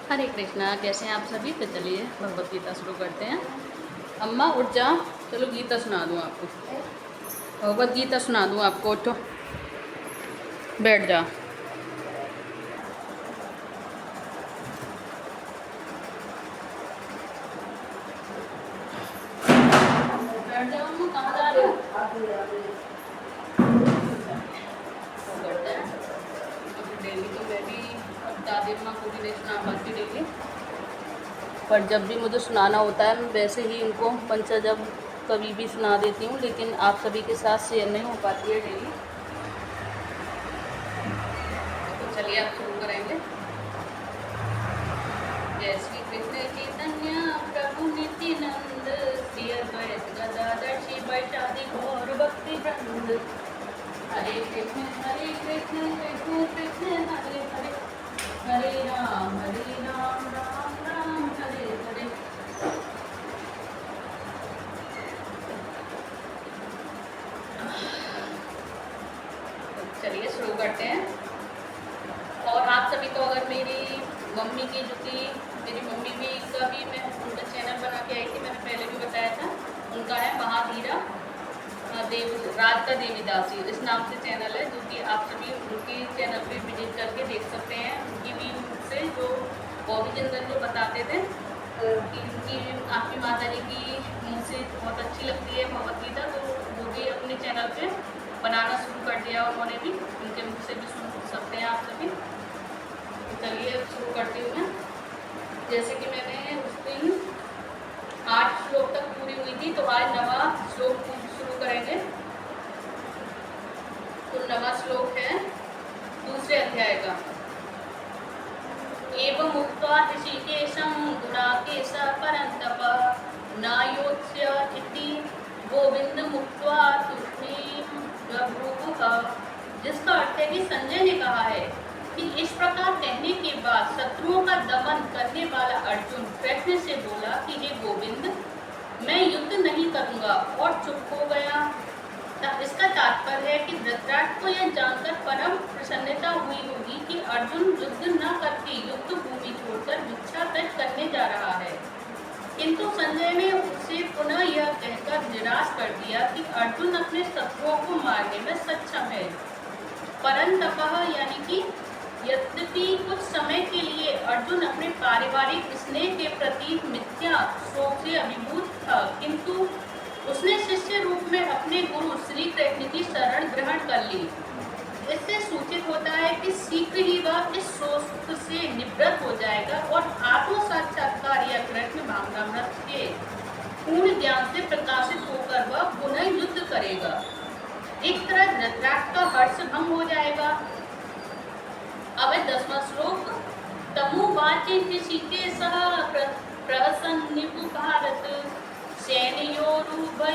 हरे कृष्णा। कैसे हैं आप सभी? तो चलिए भगवत गीता शुरू करते हैं। अम्मा उठ जा, चलो गीता सुना दूँ आपको, भगवत गीता सुना दूँ आपको। उठो, बैठ जा। बैठ जाओ अम्मा, कहाँ जा रहे हो? डेली तो मैं भी दादी अम्मा को भी नहीं सुना पाती डेली, पर जब भी मुझे सुनाना होता है मैं वैसे ही इनको पंचा जब कभी भी सुना देती हूँ, लेकिन आप सभी के साथ शेयर नहीं हो पाती है डेली। तो चलिए आप शुरू करेंगे। जय श्री कृष्ण चैतन्य प्रभु नित्यानंद, श्री अद्वैत गदाधर शिवासादि गौर भक्ति वृंद। हरे कृष्ण कृष्ण कृष्ण हरे हरे, हरे राम राम राम हरे हरे। चलिए शुरू करते हैं। और आप सभी को अगर मेरी मम्मी की जो थी, मेरी मम्मी भी का भी मैं उनका चैनल बना के आई थी, मैंने पहले भी बताया था। उनका है महाधीरा राधिका देवी दासी, इस नाम से चैनल है, जो कि आप सभी उनके चैनल पे विजिट करके देख सकते हैं। उनकी भी मुझसे जो बॉबी जिंदल जो बताते थे कि उनकी आपकी माता जी की मुझसे बहुत अच्छी लगती है भगवत गीता, तो वो भी अपने चैनल पे बनाना शुरू कर दिया उन्होंने भी। उनके मुख से भी सुन सकते हैं आप सभी। तो चलिए शुरू करती हूँ मैं। जैसे कि मैंने उस दिन 8 श्लोक तक पूरी हुई थी, तो आज 9वां श्लोक शुरू करेंगे। तो 9वां श्लोक है दूसरे अध्याय का। एवं उक्त्वा ऋषिकेशं गुणाकेश परन्तप नायोत्स्य इति गोविन्दमुक्त्वा तूष्णीं बभूवुः। जिसका अर्थ है कि संजय ने कहा है कि इस प्रकार कहने के बाद शत्रुओं का दमन करने वाला अर्जुन कृष्ण से बोला कि हे गोविंद, मैं युद्ध नहीं करूंगा, और चुप हो गया। इसका तात्पर्य है कि धृतराष्ट्र को यह जानकर परम प्रसन्नता हुई होगी कि अर्जुन युद्ध न करके युद्ध भूमि छोड़कर भिक्षाटन करने जा रहा है, किंतु संजय ने उसे पुनः यह कहकर निराश कर दिया कि अर्जुन अपने शत्रुओं को मारने में सक्षम है। परंतपः यानी कि यद्यपि कुछ समय के लिए अर्जुन अपने पारिवारिक स्नेह के प्रति मिथ्या शोक से अभिभूत था, किंतु उसने शिष्य रूप में अपने गुरु श्री कृष्ण की शरण ग्रहण कर ली। इससे सूचित होता है कि शीघ्र ही वह इस शोक से निवृत्त हो जाएगा और आत्म साक्षात्कार या कृष्ण भावनामृत के पूर्ण ज्ञान से प्रकाशित होकर वह पुनः युद्ध करेगा। एक तरह धृतराष्ट्र का हर्ष भंग हो जाएगा। अब 10वां श्लोक। तमुवाचे ऋषिकेशः प्रहसन्निव भारत सैन्योरुभयोर्मध्ये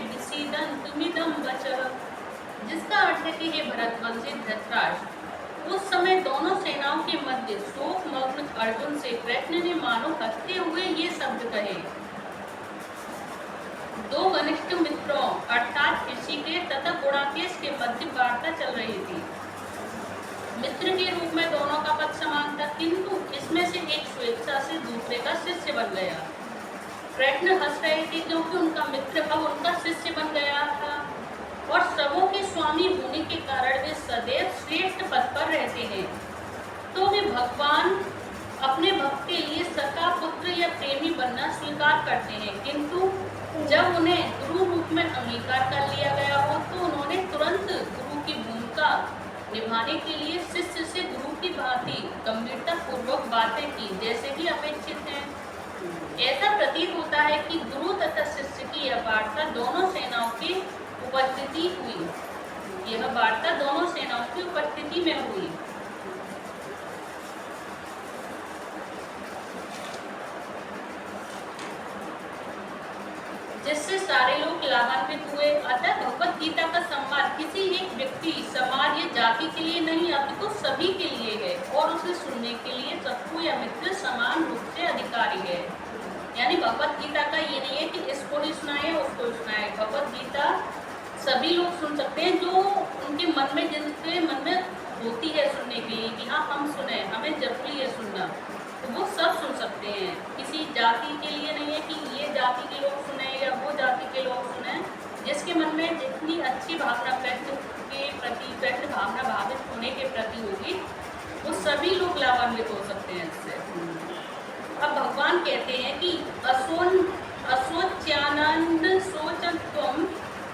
विसीदन्तुमिदं वचः। जिसका अर्थ है कि हे भरतवंशी धृतराष्ट्र, उस समय दोनों सेनाओं के मध्य शोकमग्न अर्जुन से कृष्ण ने मानो हंसते हुए ये शब्द कहे। दो घनिष्ठ मित्रों अर्थात ऋषिकेश तथा गुणाकेश के मध्य वार्ता चल रही थी। मित्र के रूप में दोनों का पद समान था, किंतु इसमें से एक स्वेच्छा से दूसरे का शिष्य बन गया। कृष्ण हंस रहे थे क्योंकि उनका मित्र अब उनका शिष्य बन गया था, और सबों के स्वामी होने के कारण वे सदैव श्रेष्ठ पद पर रहते हैं। तो वे भगवान अपने भक्त के लिए सखा, पुत्र या प्रेमी बनना स्वीकार करते हैं, किंतु जब उन्हें गुरु रूप में अंगीकार कर लिया गया हो तो उन्होंने तुरंत गुरु की भूमिका निभाने के लिए शिष्य से गुरु की भांति गंभीरता पूर्वक बातें की, जैसे कि अपेक्षित है। ऐसा प्रतीत होता है कि गुरु तथा शिष्य की यह वार्ता दोनों सेनाओं की उपस्थिति हुई। यह वार्ता दोनों सेनाओं की उपस्थिति में हुई। जिससे सारे लोग लाभान्वित हुए। अतः भगवत गीता का सम्मान किसी एक व्यक्ति, समाज या जाति के लिए नहीं, अपितु सभी के लिए है, और उसे सुनने के लिए शत्रु या मित्र समान रूप से अधिकारी है। यानी भगवत गीता का ये नहीं है कि इसको ही सुनाए उसको सुनाए। भगवत गीता सभी लोग सुन सकते हैं, जो उनके मन में, जिनके मन में होती है सुनने के लिए कि हाँ हम सुने, हमें जरूरी है सुनना, तो वो सब सुन सकते हैं। किसी जाति के लिए नहीं है कि ये जाति के लोग सुने या वो जाति के लोग सुने। जिसके मन में जितनी अच्छी भावना पेट के प्रति, पेट भावना भावित होने के प्रति होगी, वो सभी लोग लाभान्वित हो सकते हैं इससे। अब भगवान कहते हैं कि असोच्यानंद सोचत्वम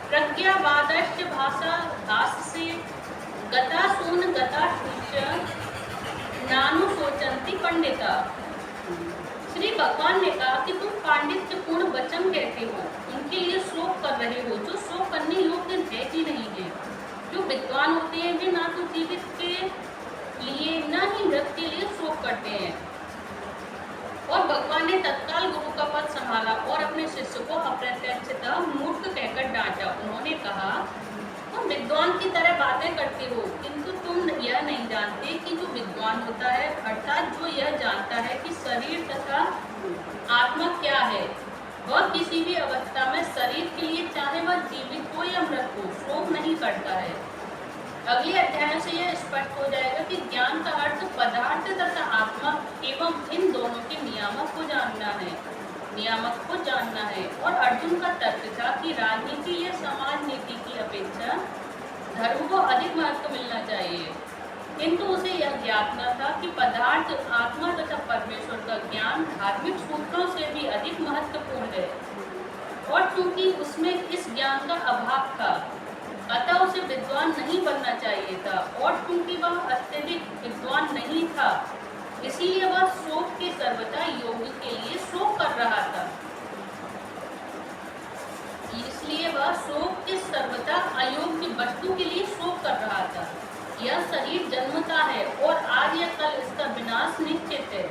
प्रज्ञावादश्च भाषा भाष्य गता सोन गता नानु सोचंती पंडिता। श्री भगवान ने कहा कि तुम पांडित्यपूर्ण वचन कहते हो, उनके लिए शोक कर रहे हो जो शोक करने योग्य है कि नहीं है। जो विद्वान होते हैं वे ना तो जीवित के लिए न ही मृत के लिए शोक करते हैं। और भगवान ने तत्काल गुरु का पद संभाला और अपने शिष्य को अप्रत्यक्षतः मूर्ख कहकर डांटा। उन्होंने कहा, तुम विद्वान की तरह बातें करते हो, किंतु तुम यह नहीं जानते कि जो विद्वान होता है, अर्थात जो यह जानता है कि शरीर तथा आत्मा क्या है, वह किसी भी अवस्था में शरीर के लिए, चाहे वह जीवित हो या मृत हो, शोक नहीं करता है। अगले अध्याय से यह स्पष्ट हो जाएगा कि ज्ञान का अर्थ पदार्थ तथा आत्मा एवं इन दोनों के नियामक को जानना है। और अर्जुन का तर्क था कि राजनीति या समाज नीति की अपेक्षा धर्म को अधिक महत्व मिलना चाहिए, किंतु उसे यह ज्ञात न था कि पदार्थ, आत्मा तथा परमेश्वर का ज्ञान धार्मिक सूत्रों से भी अधिक महत्वपूर्ण है। और चूंकि उसमें इस ज्ञान का अभाव था, अतः उसे विद्वान नहीं बनना चाहिए था। और क्योंकि वह अत्यधिक विद्वान नहीं था, इसीलिए वह शोक के सर्वथा योग्य के लिए शोक कर रहा था। इसलिए वह शोक के सर्वथा अयोग्य वस्तु के लिए शोक कर रहा था। यह शरीर जन्मता है और आज या कल इसका विनाश निश्चित है।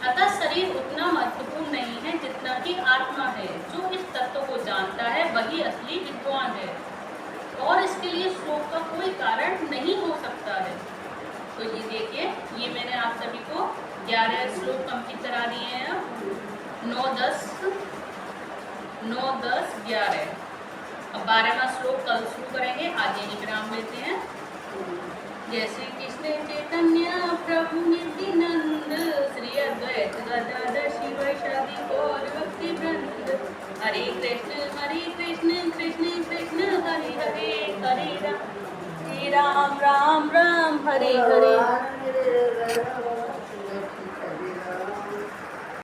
अतः शरीर उतना महत्वपूर्ण नहीं है जितना कि आत्मा है। जो इस तत्व को जानता है वही असली विद्वान है और इसके लिए शोक का कोई कारण नहीं हो सकता है। तो ये देखिए, ये मैंने आप सभी को 11 श्लोक कंप्लीट करा दिए हैं। 9, 10, 11। अब 12वां श्लोक कल शुरू करेंगे। आज यही विराम लेते हैं। जय श्री कृष्ण चैतन्य प्रभु नित्यानंद, श्री अद्वैत गदाधर शिवासादि गौर भक्ति वृंद। हरे कृष्ण कृष्ण कृष्ण हरे हरे, हरे राम राम राम हरे हरे।